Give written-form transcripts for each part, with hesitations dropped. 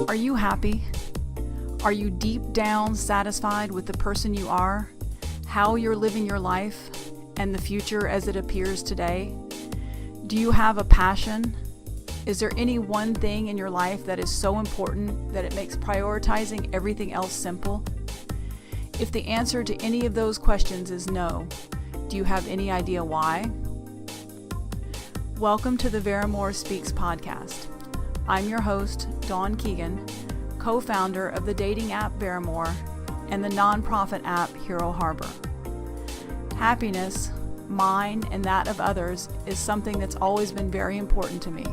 Are you happy? Are you deep down satisfied with the person you are, how you're living your life, and the future as it appears today? Do you have a passion? Is there any one thing in your life that is so important that it makes prioritizing everything else simple? If the answer to any of those questions is no, do you have any idea why? Welcome to the Veramore Speaks podcast. I'm your host, Dawn Keegan, co-founder of the dating app Veramore and the nonprofit app Hero Harbor. Happiness, mine and that of others, is something that's always been very important to me.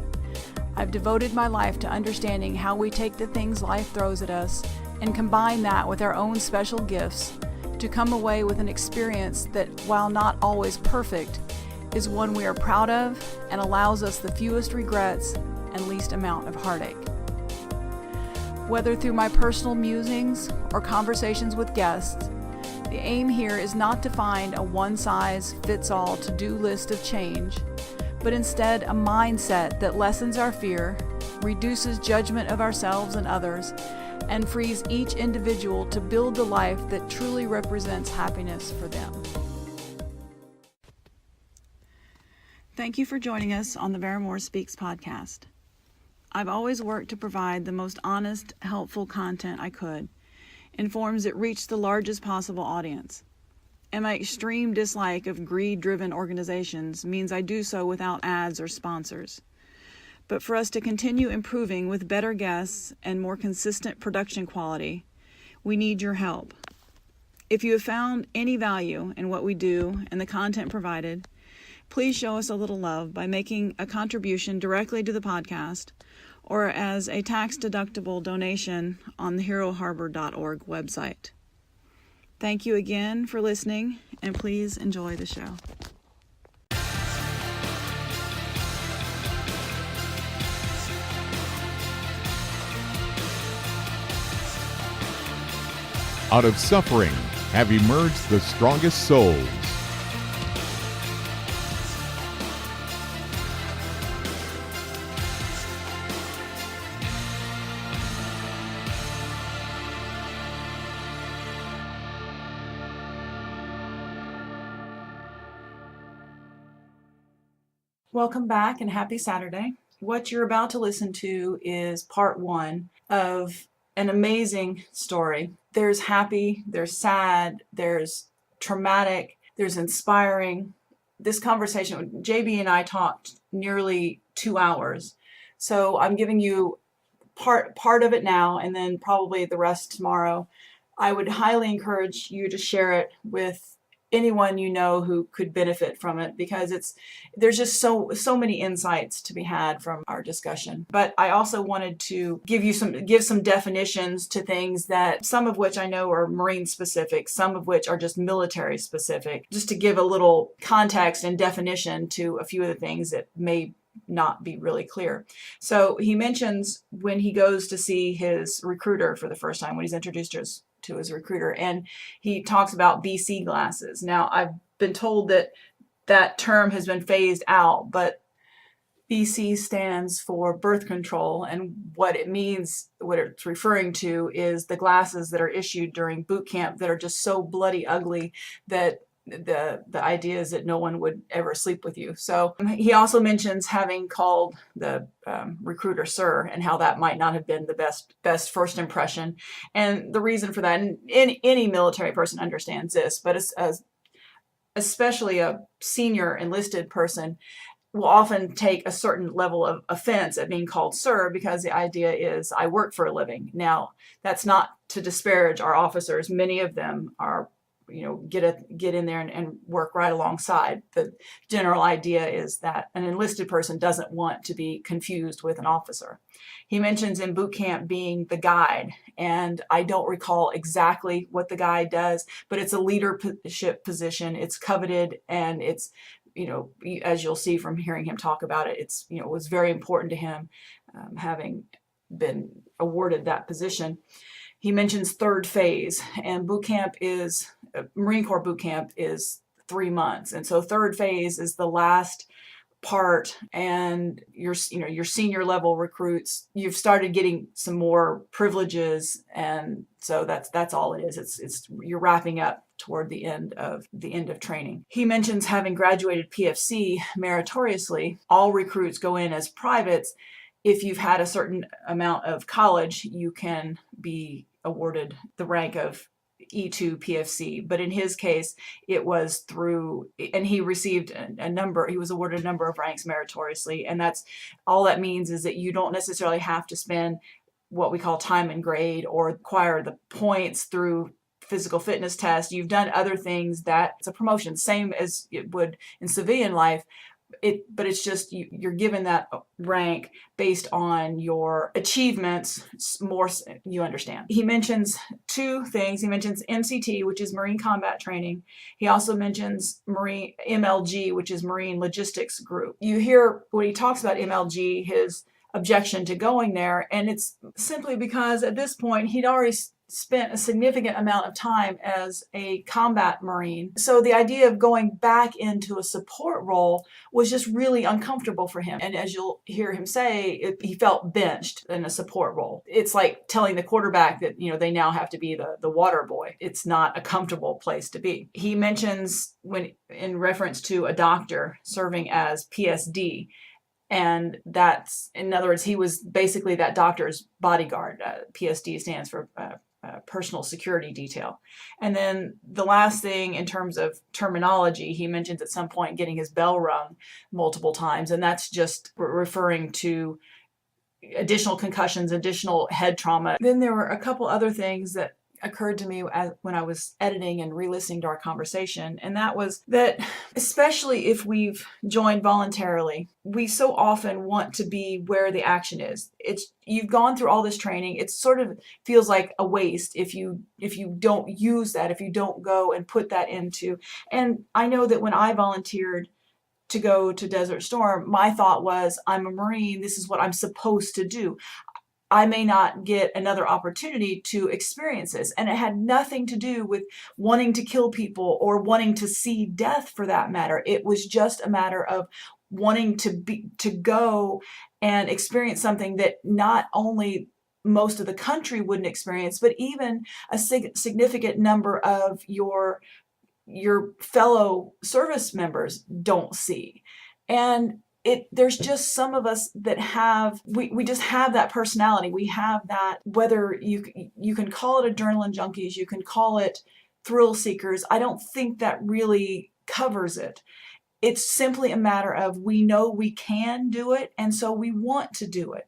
I've devoted my life to understanding how we take the things life throws at us and combine that with our own special gifts to come away with an experience that, while not always perfect, is one we are proud of and allows us the fewest regrets and least amount of heartache. Whether through my personal musings or conversations with guests, the aim here is not to find a one-size-fits-all to-do list of change, but instead a mindset that lessens our fear, reduces judgment of ourselves and others, and frees each individual to build the life that truly represents happiness for them. Thank you for joining us on the Veramore Speaks podcast. I've always worked to provide the most honest, helpful content I could in forms that reach the largest possible audience. And my extreme dislike of greed-driven organizations means I do so without ads or sponsors. But for us to continue improving with better guests and more consistent production quality, we need your help. If you have found any value in what we do and the content provided, please show us a little love by making a contribution directly to the podcast or as a tax-deductible donation on the heroharbor.org website. Thank you again for listening, and please enjoy the show. Out of suffering have emerged the strongest souls. Welcome back and happy Saturday. What you're about to listen to is part one of an amazing story. There's happy, there's sad, there's traumatic, there's inspiring. This conversation, JB and I talked nearly 2 hours. So I'm giving you part of it now and then probably the rest tomorrow. I would highly encourage you to share it with anyone you know who could benefit from it, because there's just so many insights to be had from our discussion. But I also wanted to give some definitions to things, that some of which I know are Marine specific, some of which are just military specific, just to give a little context and definition to a few of the things that may not be really clear. So he mentions when he goes to see his recruiter for the first time, when he's introduced to his recruiter, and he talks about BC glasses. Now, I've been told that term has been phased out, but BC stands for birth control, and what it means, what it's referring to, is the glasses that are issued during boot camp that are just so bloody ugly that the idea is that no one would ever sleep with you. So he also mentions having called the recruiter sir, and how that might not have been the best first impression. And the reason for that, and any military person understands this, but especially a senior enlisted person will often take a certain level of offense at being called sir, because the idea is, I work for a living. Now, that's not to disparage our officers. Many of them are, get in there and work right alongside. The general idea is that an enlisted person doesn't want to be confused with an officer. He mentions in boot camp being the guide, and I don't recall exactly what the guide does, but it's a leadership position. It's coveted, and it's, as you'll see from hearing him talk about it, it's, it was very important to him, having been awarded that position. He mentions third phase, and Marine Corps boot camp is 3 months. And so third phase is the last part and your senior level recruits, you've started getting some more privileges, and so that's all it is. It's you're wrapping up toward the end of training. He mentions having graduated PFC meritoriously. All recruits go in as privates. If you've had a certain amount of college, you can be awarded the rank of E2 PFC, but in his case, it was through, and he received he was awarded a number of ranks meritoriously, and that's all that means is that you don't necessarily have to spend what we call time and grade or acquire the points through physical fitness test. You've done other things that it's a promotion, same as it would in civilian life. But it's just you're given that rank based on your achievements. More, you understand. He mentions two things. He mentions MCT, which is Marine Combat Training. He also mentions Marine MLG, which is Marine Logistics Group. You hear when he talks about MLG, his objection to going there, and it's simply because at this point he'd already spent a significant amount of time as a combat Marine. So the idea of going back into a support role was just really uncomfortable for him. And as you'll hear him say, he felt benched in a support role. It's like telling the quarterback that, they now have to be the water boy. It's not a comfortable place to be. He mentions when in reference to a doctor serving as PSD, and that's, in other words, he was basically that doctor's bodyguard. PSD stands for personal security detail. And then the last thing in terms of terminology, he mentions at some point getting his bell rung multiple times, and that's just referring to additional concussions, additional head trauma. Then there were a couple other things that occurred to me when I was editing and re-listening to our conversation, and that was that especially if we've joined voluntarily, we so often want to be where the action is. You've gone through all this training. It sort of feels like a waste if you don't use that, if you don't go and put that into. And I know that when I volunteered to go to Desert Storm, my thought was, I'm a Marine, this is what I'm supposed to do. I may not get another opportunity to experience this. And it had nothing to do with wanting to kill people or wanting to see death for that matter. It was just a matter of wanting to go and experience something that not only most of the country wouldn't experience, but even a significant number of your fellow service members don't see. And there's just some of us that we just have that personality. We have that, whether you can call it adrenaline junkies, you can call it thrill seekers. I don't think that really covers it. It's simply a matter of we know we can do it, and so we want to do it.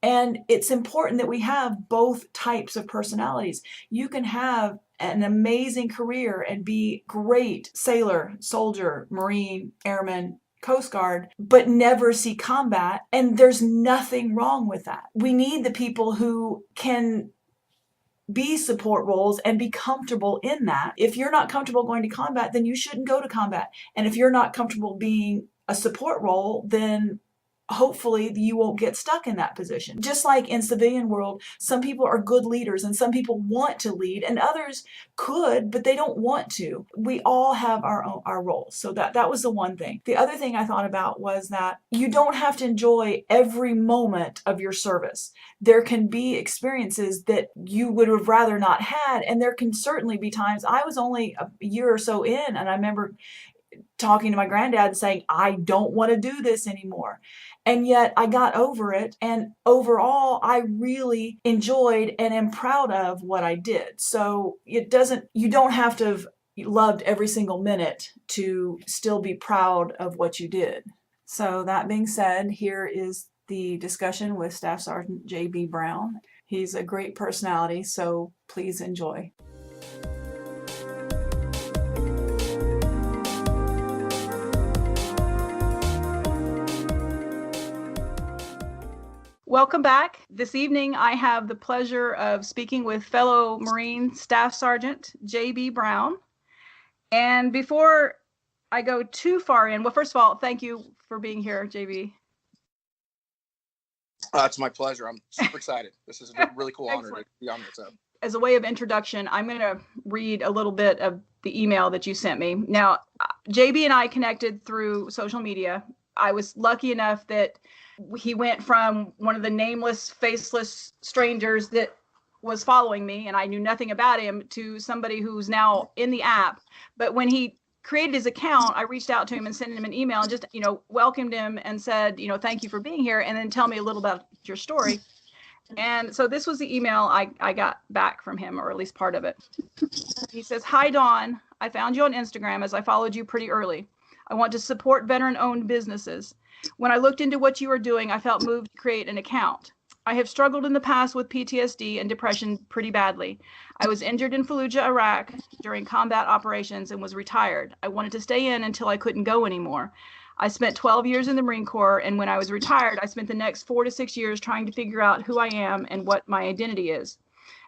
And it's important that we have both types of personalities. You can have an amazing career and be great sailor, soldier, Marine, airman, Coast Guard, but never see combat, and there's nothing wrong with that. We need the people who can be support roles and be comfortable in that. If you're not comfortable going to combat, then you shouldn't go to combat. And if you're not comfortable being a support role, then hopefully you won't get stuck in that position. Just like in civilian world, some people are good leaders and some people want to lead, and others could, but they don't want to. We all have our roles. So that was the one thing. The other thing I thought about was that you don't have to enjoy every moment of your service. There can be experiences that you would have rather not had, and there can certainly be times. I was only a year or so in, and I remember talking to my granddad and saying, I don't want to do this anymore. And yet I got over it. And overall, I really enjoyed and am proud of what I did. So you don't have to have loved every single minute to still be proud of what you did. So that being said, here is the discussion with Staff Sergeant J.B. Brown. He's a great personality, so please enjoy. Welcome back. This evening, I have the pleasure of speaking with fellow Marine Staff Sergeant J.B. Brown. And before I go too far in, well, first of all, thank you for being here, J.B. It's my pleasure. I'm super excited. This is a really cool honor to be on this. As a way of introduction, I'm going to read a little bit of the email that you sent me. Now, JB and I connected through social media I was lucky enough that he went from one of the nameless, faceless strangers that was following me and I knew nothing about him to somebody who's now in the app. But when he created his account, I reached out to him and sent him an email and just, welcomed him and said, thank you for being here. And then tell me a little about your story. And so this was the email I got back from him, or at least part of it. He says, "Hi, Dawn. I found you on Instagram as I followed you pretty early. I want to support veteran-owned businesses. When I looked into what you are doing, I felt moved to create an account. I have struggled in the past with PTSD and depression pretty badly. I was injured in Fallujah, Iraq during combat operations and was retired. I wanted to stay in until I couldn't go anymore. I spent 12 years in the Marine Corps, and when I was retired, I spent the next 4 to 6 years trying to figure out who I am and what my identity is.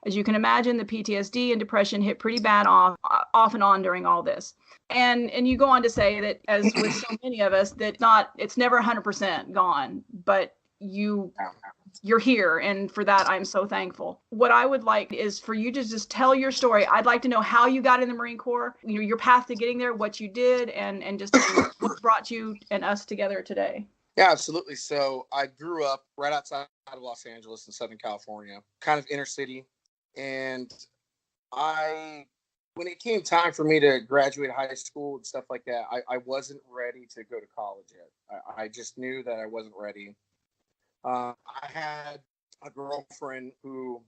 As you can imagine, the PTSD and depression hit pretty bad off and on during all this." And you go on to say that, as with so many of us, that it's never 100% gone, but you're here, and for that I'm so thankful. What I would like is for you to just tell your story. I'd like to know how you got in the Marine Corps, your path to getting there, what you did, and just what brought you and us together today. Yeah, absolutely. So I grew up right outside of Los Angeles in Southern California, kind of inner city. And when it came time for me to graduate high school and stuff like that, I wasn't ready to go to college yet. I just knew that I wasn't ready. I had a girlfriend who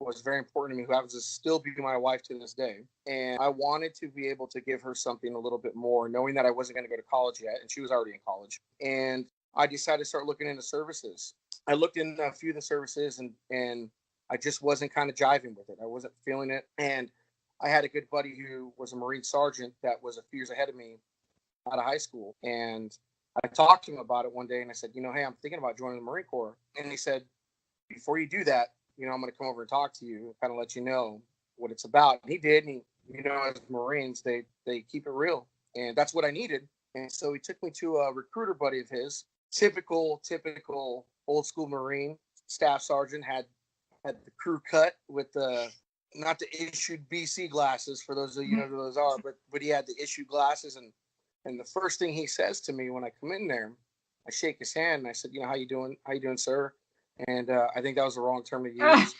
was very important to me, who happens to still be my wife to this day. And I wanted to be able to give her something a little bit more, knowing that I wasn't going to go to college yet, and she was already in college. And I decided to start looking into services. I looked into a few of the services, and I just wasn't kind of jiving with it. I wasn't feeling it. And I had a good buddy who was a Marine sergeant that was a few years ahead of me out of high school. And I talked to him about it one day, and I said, hey, I'm thinking about joining the Marine Corps. And he said, before you do that, I'm going to come over and talk to you, kind of let you know what it's about. And he did. And as Marines, they keep it real. And that's what I needed. And so he took me to a recruiter buddy of his, typical old school Marine staff sergeant, had the crew cut with not the issued BC glasses, for those of you know who those are, but he had the issued glasses. And the first thing he says to me when I come in there, I shake his hand and I said, how you doing? How you doing, sir? And I think that was the wrong term to use.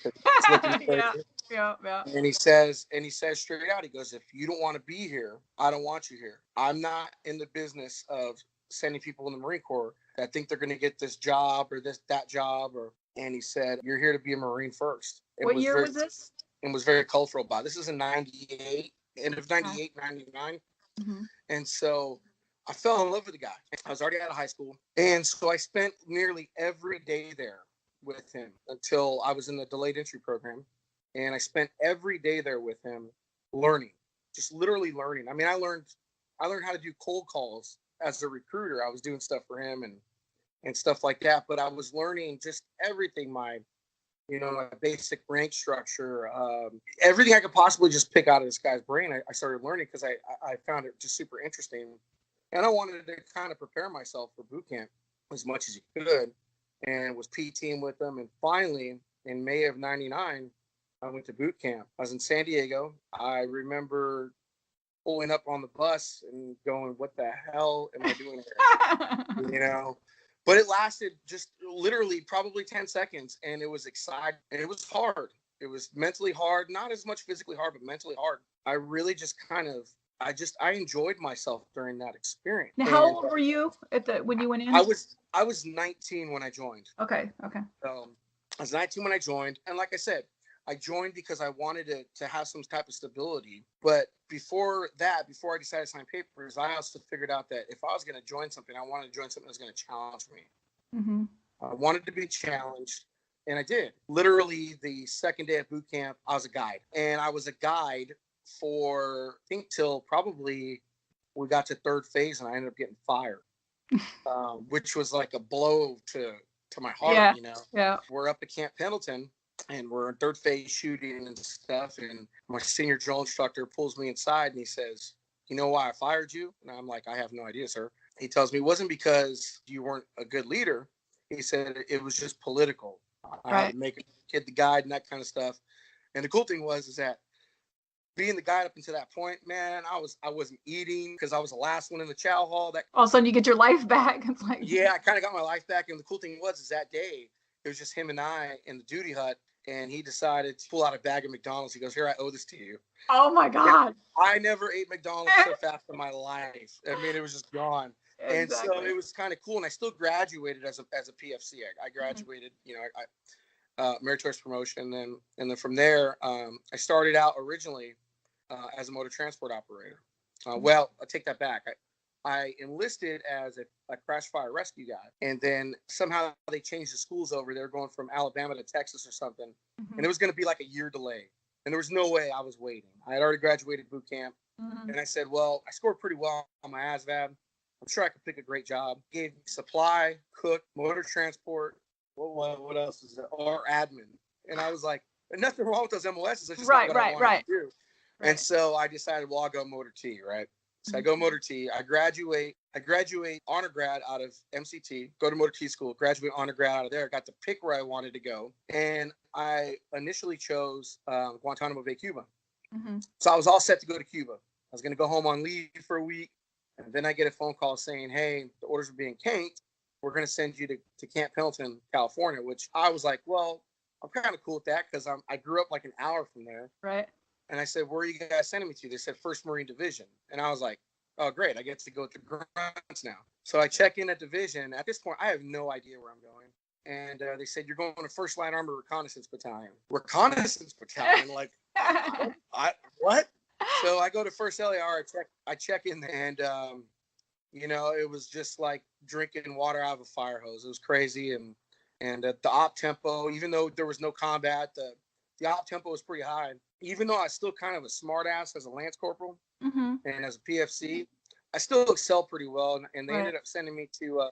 Yeah. And he says straight out, he goes, if you don't want to be here, I don't want you here. I'm not in the business of sending people in the Marine Corps that think they're going to get this job or that job. And he said, you're here to be a Marine first. What year was this? And was very cultural about it. This is in 98, end of 98, 99. Mm-hmm. And so I fell in love with the guy. I was already out of high school. And so I spent nearly every day there with him until I was in the delayed entry program. And I spent every day there with him learning, just literally learning. I mean, I learned how to do cold calls as a recruiter. I was doing stuff for him and stuff like that. But I was learning just everything, my basic rank structure, everything I could possibly just pick out of this guy's brain. I started learning because I found it just super interesting. And I wanted to kind of prepare myself for boot camp as much as you could, and was PTing with them. And finally, in May of 99, I went to boot camp. I was in San Diego. I remember pulling up on the bus and going, what the hell am I doing here? But it lasted just literally probably 10 seconds, and it was exciting, and it was hard. It was mentally hard, not as much physically hard, but mentally hard. I really just I enjoyed myself during that experience. Now, how old were you when you went in? I was 19 when I joined. Okay. I was 19 when I joined, and like I said, I joined because I wanted to have some type of stability. But before I decided to sign papers, I also figured out that if I was going to join something, I wanted to join something that was going to challenge me. Mm-hmm. I wanted to be challenged, and I did. Literally, the second day of boot camp, I was a guide. And I was a guide for, I think, till probably we got to third phase, and I ended up getting fired, which was like a blow to my heart, Yeah. We're up at Camp Pendleton, and we're in third phase shooting and stuff. And my senior drill instructor pulls me inside and he says, you know why I fired you? And I'm like, I have no idea, sir. He tells me it wasn't because you weren't a good leader. He said it was just political. I had to make a kid the guide and that kind of stuff. And the cool thing was that being the guy up until that point, man, I wasn't eating because I was the last one in the chow hall. That All of a sudden you get your life back. It's like, yeah, I kind of got my life back. And the cool thing was, is that day it was just him and I in the duty hut, and he decided to pull out a bag of McDonald's. He goes, "Here, I owe this to you." oh my God. I never ate McDonald's so fast in my life. I mean, it was just gone. And so Exactly. it was kind of cool. And I still graduated as a PFC. I graduated, you know, meritorious promotion. And then from there, I started out originally as a motor transport operator. Well, I'll take that back. I enlisted as a crash fire rescue guy. And then somehow they changed the schools over. They were going from Alabama to Texas or something. And it was going to be like a year delay. And there was no way I was waiting. I had already graduated boot camp. And I said, well, I scored pretty well on my ASVAB. I'm sure I could pick a great job. Gave me supply, cook, motor transport. What else is there? Or admin. And I was like, nothing wrong with those MOSs. It's just not what I wanted to do. Right. And so I decided, well, I'll go motor T, right? So I go motor T. I graduate honor grad out of MCT, go to motor T school, graduate honor grad out of there. Got to pick where I wanted to go. And I initially chose Guantanamo Bay, Cuba. So I was all set to go to Cuba. I was going to go home on leave for a week. And then I get a phone call saying, hey, the orders are being canked. We're going to send you to Camp Pendleton, California, which I was like, well, I'm kind of cool with that because I grew up like an hour from there. Right. And I said, where are you guys sending me to? They said 1st Marine Division. And I was like, oh, great. I get to go to grunts now. So I check in at division. At this point, I have no idea where I'm going. And they said, you're going to 1st Light Armor Reconnaissance Battalion. Reconnaissance Battalion? Like, what? So I go to 1st LAR. I check in, and you know, it was just like drinking water out of a fire hose. It was crazy, and the op tempo, even though there was no combat, the op tempo was pretty high. Even though I was still kind of a smart ass as a Lance Corporal and as a PFC, I still excelled pretty well. And they ended up sending me to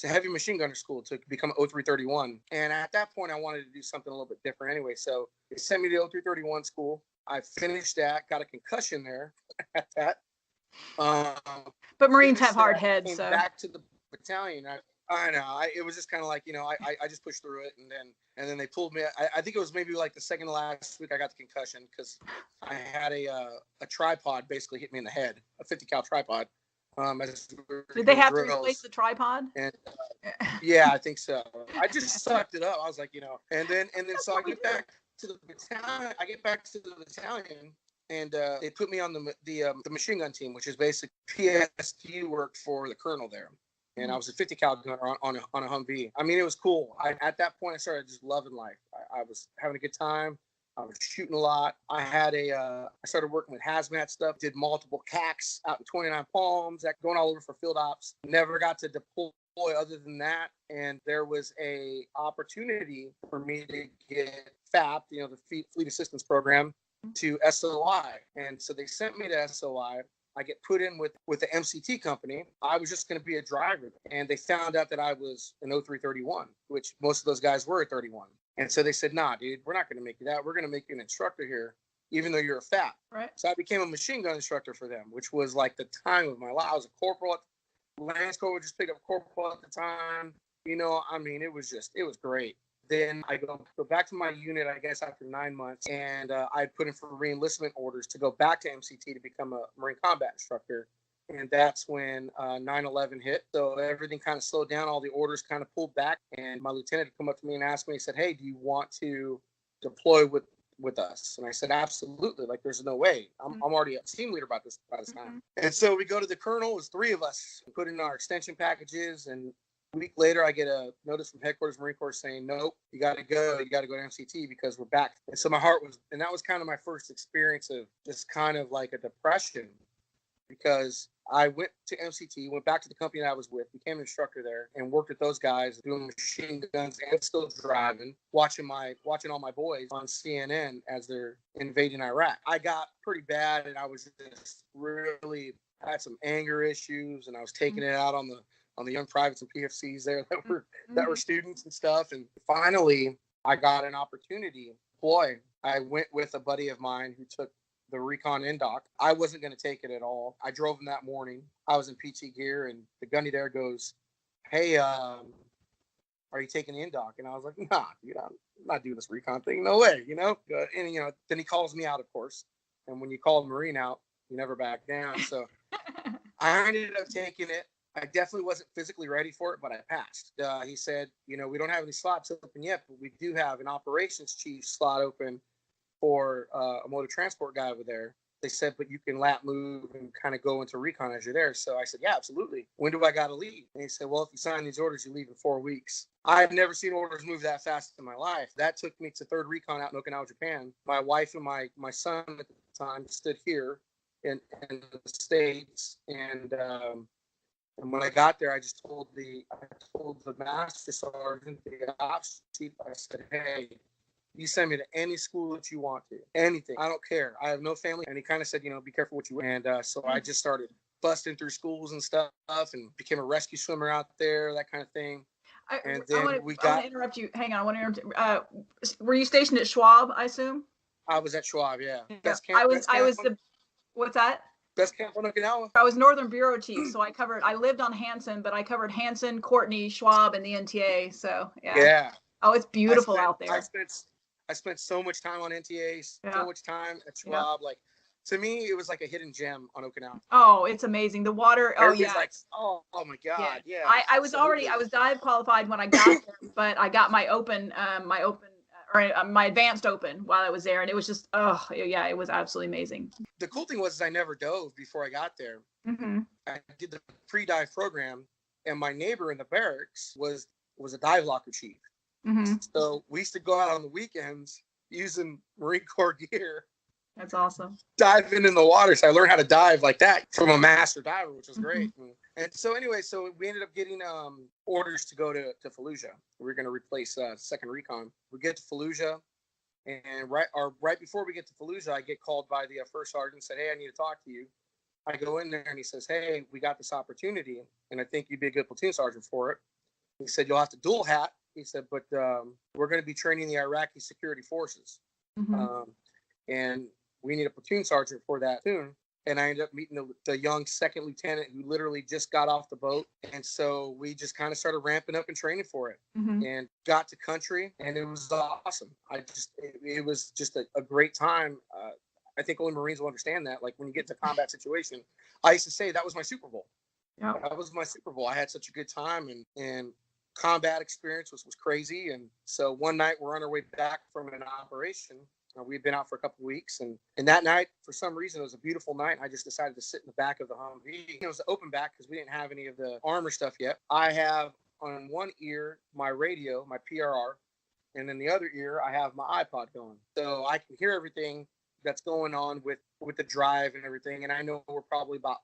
heavy machine gunner school to become 0331. And at that point, I wanted to do something a little bit different anyway. So they sent me to 0331 school. I finished that, got a concussion there at that. But Marines have hard heads. Came so back to the battalion. I know. It was just kind of like, you know, I just pushed through it, and then they pulled me. I think it was maybe like the second to last week I got the concussion because I had a tripod basically hit me in the head, a 50 cal tripod. Did they have to replace the tripod? And yeah, I think so. I just sucked it up. I was like, you know, and then so I get back to the battalion. And they put me on the machine gun team, which is basically PST work for the colonel there. And I was a 50 cal gunner on a Humvee. I mean, it was cool. At that point, I started just loving life. I was having a good time. I was shooting a lot. I started working with hazmat stuff, did multiple CACs out in 29 Palms, going all over for field ops. Never got to deploy other than that. And there was a opportunity for me to get FAP, you know, the Fleet Assistance Program, to SOI. And so they sent me to SOI. I get put in with the MCT company. I was just going to be a driver. And they found out that I was an 0331, which most of those guys were at 31. And so they said, nah, dude, we're not going to make you that. We're going to make you an instructor here, even though you're a FAP. Right. So I became a machine gun instructor for them, which was like the time of my life. I was a corporal. Lance Corporal just picked up corporal at the time. You know, I mean, it was great. Then I go back to my unit, I guess, after 9 months, and I put in for re-enlistment orders to go back to MCT to become a Marine combat instructor. And that's when 9/11 hit. So everything kind of slowed down. All the orders kind of pulled back. And my lieutenant had come up to me and asked me, he said, hey, do you want to deploy with us? And I said, absolutely. Like, there's no way. I'm already a team leader by this time. And so we go to the colonel. It was 3 of us. We put in our extension packages, and a week later, I get a notice from headquarters Marine Corps saying, nope, you got to go to MCT because we're back. And so my heart was, and that was kind of my first experience of just kind of like a depression, because I went to MCT, went back to the company that I was with, became an instructor there, and worked with those guys doing machine guns and still driving, watching all my boys on CNN as they're invading Iraq. I got pretty bad, and I was just really had some anger issues, and I was taking it out on the young privates and PFCs there that were students and stuff. And finally, I got an opportunity to deploy. I went with a buddy of mine who took the recon NDOC. I wasn't going to take it at all. I drove him that morning. I was in PT gear, and the gunny there goes, hey, are you taking the NDOC? And I was like, nah, dude, I'm not doing this recon thing. No way, you know? And, you know, then he calls me out, of course. And when you call a Marine out, you never back down. So I ended up taking it. I definitely wasn't physically ready for it, but I passed. He said, we don't have any slots open yet, but we do have an operations chief slot open for a motor transport guy over there. They said, but you can lap move and kind of go into recon as you're there. So I said, yeah, absolutely. When do I got to leave? And he said, well, if you sign these orders, you leave in 4 weeks. I've never seen orders move that fast in my life. That took me to 3rd Recon out in Okinawa, Japan. My wife and my son at the time stood here in the States. And when I got there, I told the master sergeant, the ops chief, I said, hey, you send me to any school that you want to, anything. I don't care. I have no family. And he kind of said, be careful what you wear. And so I just started busting through schools and stuff and became a rescue swimmer out there, that kind of thing. And then I want to interrupt you. Hang on. I want to interrupt. Were you stationed at Schwab, I assume? I was at Schwab, yeah. What's that? Best camp on Okinawa. I was Northern Bureau Chief, so I lived on Hanson, but I covered Hanson, Courtney, Schwab, and the NTA. So yeah. Oh, it's beautiful out there. I spent so much time on NTA, so much time at Schwab. Like, to me, it was like a hidden gem on Okinawa. Oh, it's amazing. The water. Everybody's like, oh my God, yeah. I was dive qualified when I got there, but I got my advanced open while I was there, and it was just, it was absolutely amazing. The cool thing was I never dove before I got there. Mm-hmm. I did the pre-dive program, and my neighbor in the barracks was a dive locker chief. Mm-hmm. So we used to go out on the weekends using Marine Corps gear. That's awesome. Diving in the water. So I learned how to dive like that from a master diver, which was great. Mm-hmm. And so anyway, we ended up getting orders to go to Fallujah. We were going to replace 2nd Recon. We get to Fallujah, and right before we get to Fallujah, I get called by the first sergeant, said, hey, I need to talk to you. I go in there and he says, hey, we got this opportunity, and I think you'd be a good platoon sergeant for it. He said, you'll have to dual hat. He said, but we're going to be training the Iraqi security forces. Mm-hmm. And we need a platoon sergeant for that platoon. And I ended up meeting the young 2nd lieutenant who literally just got off the boat. And so we just kind of started ramping up and training for it. Mm-hmm. And got to country, and it was awesome. It was just a great time. I think only Marines will understand that. Like, when you get to a combat situation, I used to say that was my Super Bowl. Yep. That was my Super Bowl. I had such a good time, and combat experience was crazy. And so one night we're on our way back from an operation. We'd been out for a couple of weeks, and that night, for some reason, it was a beautiful night. I just decided to sit in the back of the Humvee. It was the open back because we didn't have any of the armor stuff yet. I have on one ear my radio, my PRR, and then the other ear I have my iPod going, so I can hear everything that's going on with the drive and everything. And I know we're probably about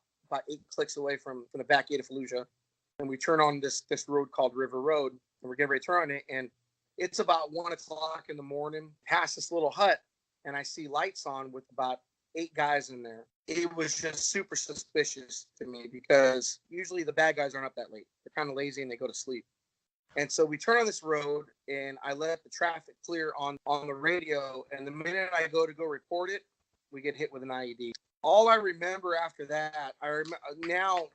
8 clicks away from the back gate of Fallujah, and we turn on this road called River Road, and we're getting ready to turn on it, and it's about 1:00 in the morning, past this little hut, and I see lights on with about 8 guys in there. It was just super suspicious to me because usually the bad guys aren't up that late. They're kind of lazy and they go to sleep. And so we turn on this road, and I let the traffic clear on the radio. And the minute I go report it, we get hit with an IED. All I remember after that, I remember now,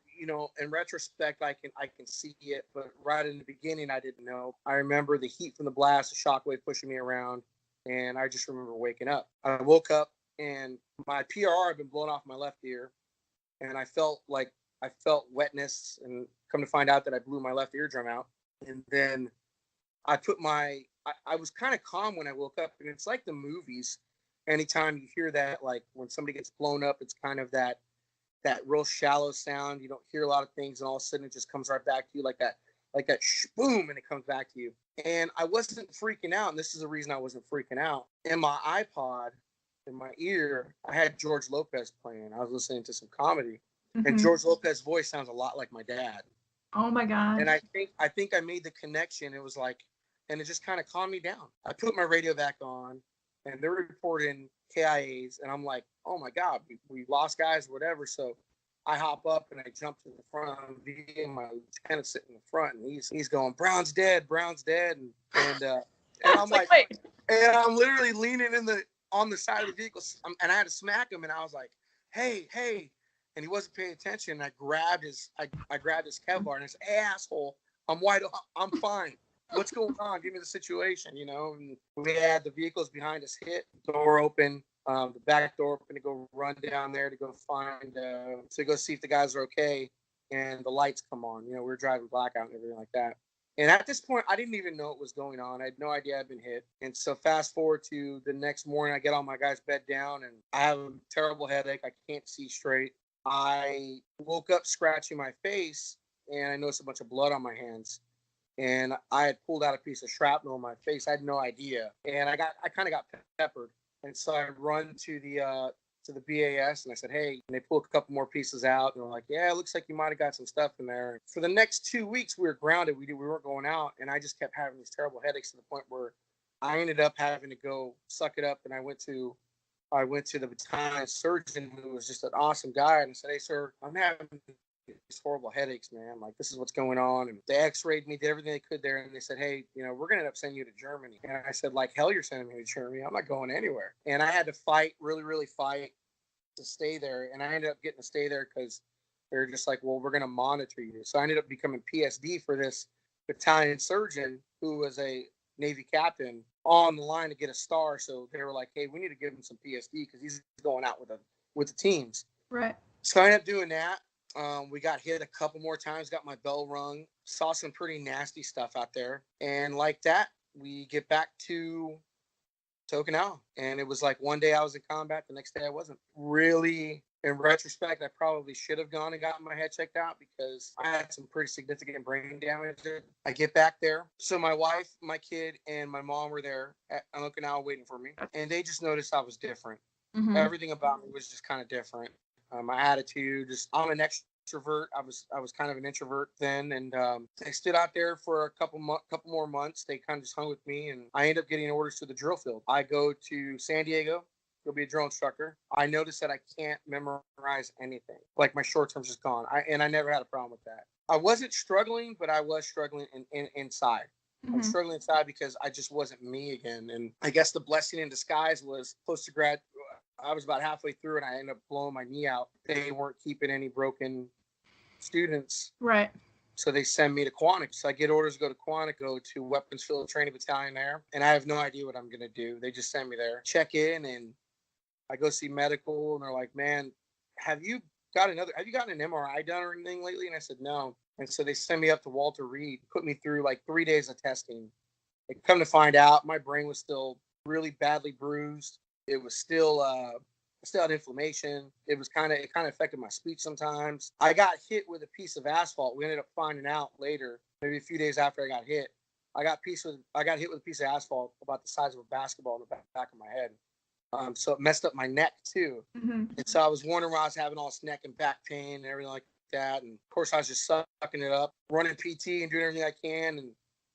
in retrospect, I can see it, but right in the beginning, I didn't know. I remember the heat from the blast, the shockwave pushing me around, and I just remember waking up. I woke up, and my PRR had been blown off my left ear, and I felt wetness, and come to find out that I blew my left eardrum out. And then I was kind of calm when I woke up, and it's like the movies. Anytime you hear that, like when somebody gets blown up, it's kind of that real shallow sound. You don't hear a lot of things, and all of a sudden it just comes right back to you like that boom, and it comes back to you. And I wasn't freaking out, and this is the reason I wasn't freaking out. In my iPod, in my ear, I had George Lopez playing. I was listening to some comedy, and George Lopez's voice sounds a lot like my dad. Oh my God. And I think I made the connection. It was like, and it just kind of calmed me down. I put my radio back on, and they're reporting KIAs, and I'm like, oh my God, we lost guys or whatever. So I hop up and I jump to the front of the V, and my lieutenant's sitting in the front, and he's going, Brown's dead, and I'm like, and I'm literally leaning on the side of the vehicle, and I had to smack him, and I was like, hey, and he wasn't paying attention. I grabbed his Kevlar, and I said, hey, asshole, I'm fine. What's going on? Give me the situation, you know. And we had the vehicles behind us hit, door open, the back door open to go run down there to go find, to go see if the guys are okay. And the lights come on. You know, we were driving blackout and everything like that. And at this point, I didn't even know what was going on. I had no idea I'd been hit. And so fast forward to the next morning, I get on my guy's bed down and I have a terrible headache. I can't see straight. I woke up scratching my face and I noticed a bunch of blood on my hands. And I had pulled out a piece of shrapnel in my face. I had no idea. And I kind of got peppered. And so I run to the BAS and I said, hey, and they pull a couple more pieces out and they're like, yeah, it looks like you might have got some stuff in there. For the next 2 weeks, we were grounded. We weren't going out. And I just kept having these terrible headaches to the point where I ended up having to go suck it up. And I went to the battalion surgeon, who was just an awesome guy. And I said, hey, sir, I'm having these horrible headaches, man. Like, this is what's going on. And they x-rayed me, did everything they could there. And they said, hey, you know, we're going to end up sending you to Germany. And I said, like, hell, you're sending me to Germany. I'm not going anywhere. And I had to fight, really, really fight to stay there. And I ended up getting to stay there because they're just like, well, we're going to monitor you. So I ended up becoming PSD for this battalion surgeon who was a Navy captain on the line to get a star. So they were like, hey, we need to give him some PSD because he's going out with the teams. Right. So I ended up doing that. We got hit a couple more times, got my bell rung, saw some pretty nasty stuff out there. And like that, we get back to Okinawa. And it was like one day I was in combat, the next day I wasn't. Really, in retrospect, I probably should have gone and gotten my head checked out because I had some pretty significant brain damage. I get back there. So my wife, my kid, and my mom were there at Okinawa waiting for me. And they just noticed I was different. Mm-hmm. Everything about me was just kind of different. My attitude, I'm an extrovert. I was kind of an introvert then, and they stood out there for a couple more months. They kind of just hung with me, and I ended up getting orders to the drill field. I go to San Diego, go be a drill instructor. I noticed that I can't memorize anything. Like, my short term's just gone. I never had a problem with that. I wasn't struggling, but I was struggling inside. Mm-hmm. I'm struggling inside because I just wasn't me again. And I guess the blessing in disguise was post-grad. I was about halfway through and I ended up blowing my knee out. They weren't keeping any broken students. Right. So they send me to Quantico. So I get orders to go to Quantico, go to Weapons Field Training Battalion there. And I have no idea what I'm going to do. They just send me there. Check in and I go see medical and they're like, man, have you gotten an MRI done or anything lately? And I said, no. And so they send me up to Walter Reed, put me through like 3 days of testing. They come to find out my brain was still really badly bruised. It was still had inflammation. It kind of affected my speech sometimes. I got hit with a piece of asphalt. We ended up finding out later, maybe a few days after I got hit. I got hit with a piece of asphalt about the size of a basketball in the back of my head. So it messed up my neck too. Mm-hmm. And so I was wondering why I was having all this neck and back pain and everything like that. And of course I was just sucking it up, running PT and doing everything I can. And,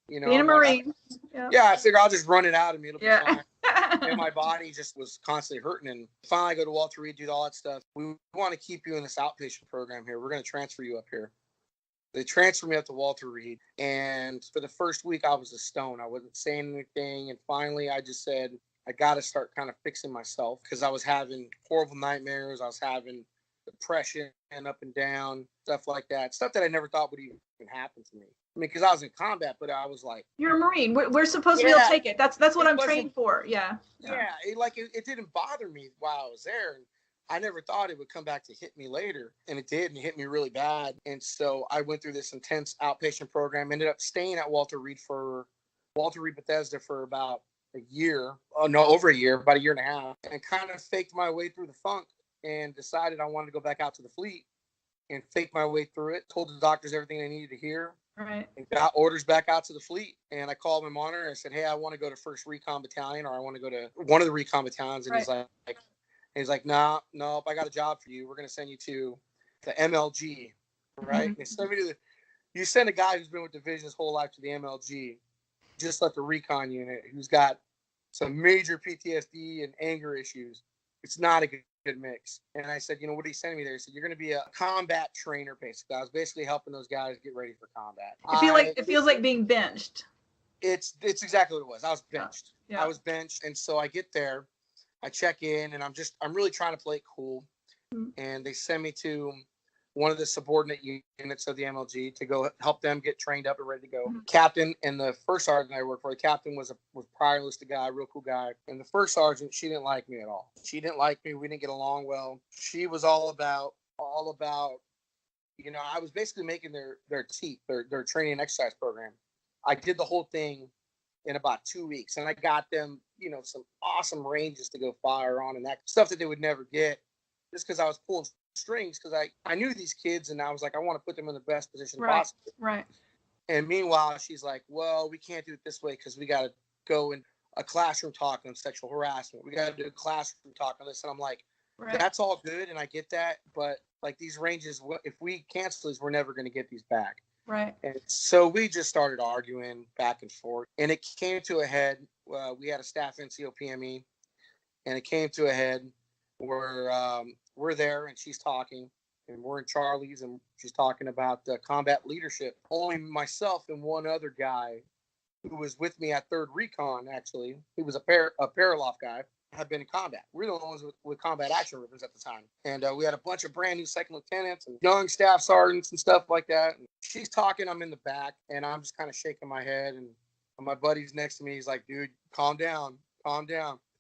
you know, being a Marine. Yeah, I figure I'll just run it out of me. It'll be fine. And my body just was constantly hurting. And finally I go to Walter Reed, do all that stuff. We want to keep you in this outpatient program here. We're going to transfer you up here. They transferred me up to Walter Reed. And for the first week, I was a stone. I wasn't saying anything. And finally, I just said, I got to start kind of fixing myself because I was having horrible nightmares. I was having depression and up and down, stuff like that. Stuff that I never thought would even happen to me. I mean, because I was in combat, but I was like, you're a Marine. We're supposed to be able to take it. That's what I'm trained for. Yeah. Yeah. It didn't bother me while I was there. And I never thought it would come back to hit me later. And it did. And it hit me really bad. And so I went through this intense outpatient program, ended up staying at Walter Reed Bethesda for about a year. Oh, no, over a year, about a year and a half. And kind of faked my way through the funk and decided I wanted to go back out to the fleet and fake my way through it. Told the doctors everything they needed to hear. Right. And got orders back out to the fleet. And I called my monitor and I said, hey, I want to go to 1st Recon Battalion, or I want to go to one of the recon battalions. And he's like, no, I got a job for you. We're going to send you to the MLG. Right. Mm-hmm. They send me to you send a guy who's been with division his whole life to the MLG, just like the recon unit, who's got some major PTSD and anger issues. It's not a good mix. And I said, you know, what are you sending me there? He said, you're going to be a combat trainer, basically. I was basically helping those guys get ready for combat. It feels like being benched. It's exactly what it was. I was benched. Yeah. I was benched. And so I get there, I check in, and I'm really trying to play it cool. Mm-hmm. And they send me to one of the subordinate units of the MLG to go help them get trained up and ready to go. Mm-hmm. Captain and the first sergeant I worked for, the captain was prior enlisted guy, real cool guy. And the first sergeant, she didn't like me at all. She didn't like me. We didn't get along well. She was all about, I was basically making their training and exercise program. I did the whole thing in about 2 weeks, and I got them, some awesome ranges to go fire on and that stuff that they would never get, just because I was pulling strings, because I knew these kids, and I was like, I want to put them in the best position possible. Right. And meanwhile, she's like, well, we can't do it this way because we got to go in a classroom talk on sexual harassment. We got to do a classroom talk on this. And I'm like, that's all good, and I get that, but like these ranges, if we cancel these, we're never going to get these back. Right. And so we just started arguing back and forth, and it came to a head. We had a staff NCO PME, and it came to a head where we're there, and she's talking, and we're in Charlie's, and she's talking about combat leadership. Only myself and one other guy who was with me at 3rd Recon, actually, he was a Paraloft guy, had been in combat. We're the only ones with combat action ribbons at the time. And we had a bunch of brand new second lieutenants and young staff sergeants and stuff like that. And she's talking, I'm in the back, and I'm just kind of shaking my head. And my buddy's next to me. He's like, dude, calm down.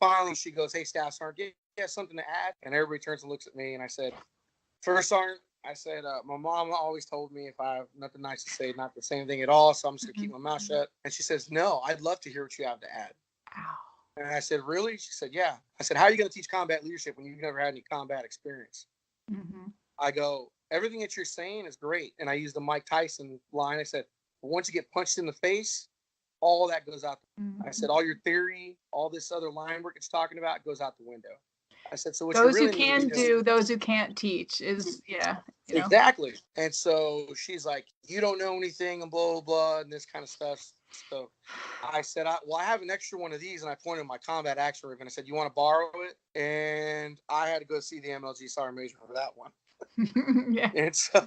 Finally, she goes, hey, staff sergeant, you have something to add? And everybody turns and looks at me. And I said, first sergeant, my mom always told me if I have nothing nice to say, not to say anything at all. So I'm just going to keep my mouth shut. And she says, no, I'd love to hear what you have to add. Ow. And I said, really? She said, yeah. I said, how are you going to teach combat leadership when you've never had any combat experience? Mm-hmm. I go, everything that you're saying is great. And I used the Mike Tyson line. I said, but once you get punched in the face, all that goes out. Mm-hmm. I said, all your theory, all this other line work it's talking about goes out the window. I said, so what Those you who really can need to do, those who can't teach is, Exactly. And so she's like, you don't know anything and blah, blah, blah, and this kind of stuff. So I said, I have an extra one of these, and I pointed at my combat action ribbon. I said, you want to borrow it? And I had to go see the MLG Sergeant Major for that one. Yeah. And so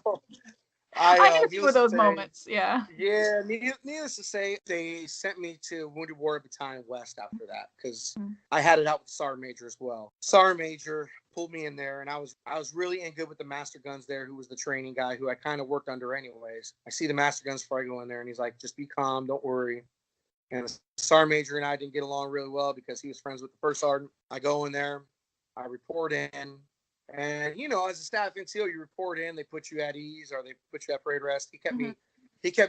I had a few of those moments. Yeah. Yeah. Needless to say, they sent me to Wounded Warrior Battalion West after that, because I had it out with the Sergeant Major as well. Sergeant Major pulled me in there, and I was really in good with the Master Guns there, who was the training guy who I kind of worked under anyways. I see the Master Guns before I go in there, and he's like, just be calm, don't worry. And the Sergeant Major and I didn't get along really well because he was friends with the first sergeant. I go in there, I report in, and as a staff NCO, you report in, they put you at ease or they put you at parade rest. He kept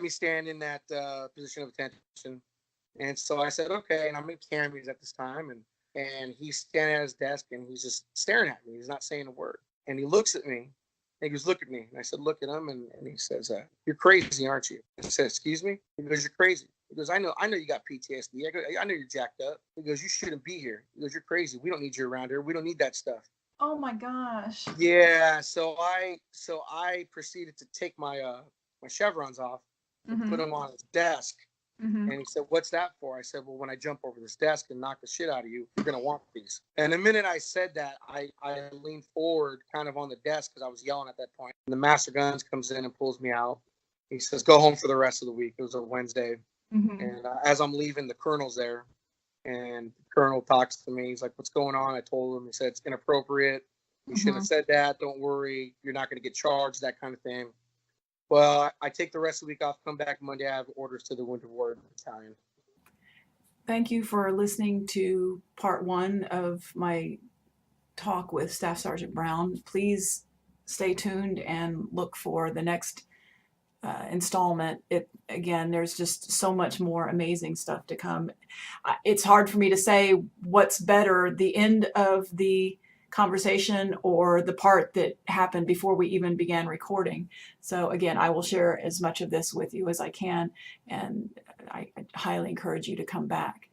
me standing in that position of attention. And so I said, okay, and I'm in camis at this time, and he's standing at his desk, and he's just staring at me. He's not saying a word. And he looks at me, and he goes, look at me. And I said, look at him. And he says, you're crazy, aren't you? I said, excuse me? He goes, you're crazy. He goes, I know you got PTSD. I know you're jacked up. He goes, you shouldn't be here. He goes, you're crazy. We don't need you around here. We don't need that stuff. Oh my gosh. Yeah. So I proceeded to take my chevrons off and put them on his desk. Mm-hmm. And he said, what's that for? I said, well, when I jump over this desk and knock the shit out of you, you're going to want these. And the minute I said that, I leaned forward kind of on the desk because I was yelling at that point. And the Master Guns comes in and pulls me out. He says, go home for the rest of the week. It was a Wednesday. Mm-hmm. And as I'm leaving, the colonel's there. And the colonel talks to me. He's like, what's going on? I told him. He said, it's inappropriate. You shouldn't have said that. Don't worry. You're not going to get charged, that kind of thing. Well, I take the rest of the week off, come back Monday. I have orders to the Wounded Warrior Battalion. Thank you for listening to part 1 of my talk with Staff Sergeant Brown. Please stay tuned and look for the next installment. Again, there's just so much more amazing stuff to come. It's hard for me to say what's better, the end of the conversation or the part that happened before we even began recording. So again, I will share as much of this with you as I can, and I highly encourage you to come back.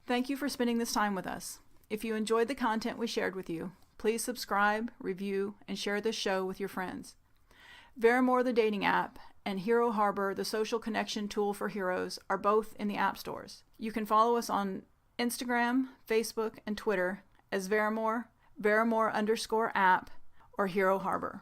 Thank you for spending this time with us. If you enjoyed the content we shared with you, please subscribe, review, and share this show with your friends. Veramore, the dating app, and Hero Harbor, the social connection tool for heroes, are both in the app stores. You can follow us on Instagram, Facebook, and Twitter as Veramore, Veramore_app, or Hero Harbor.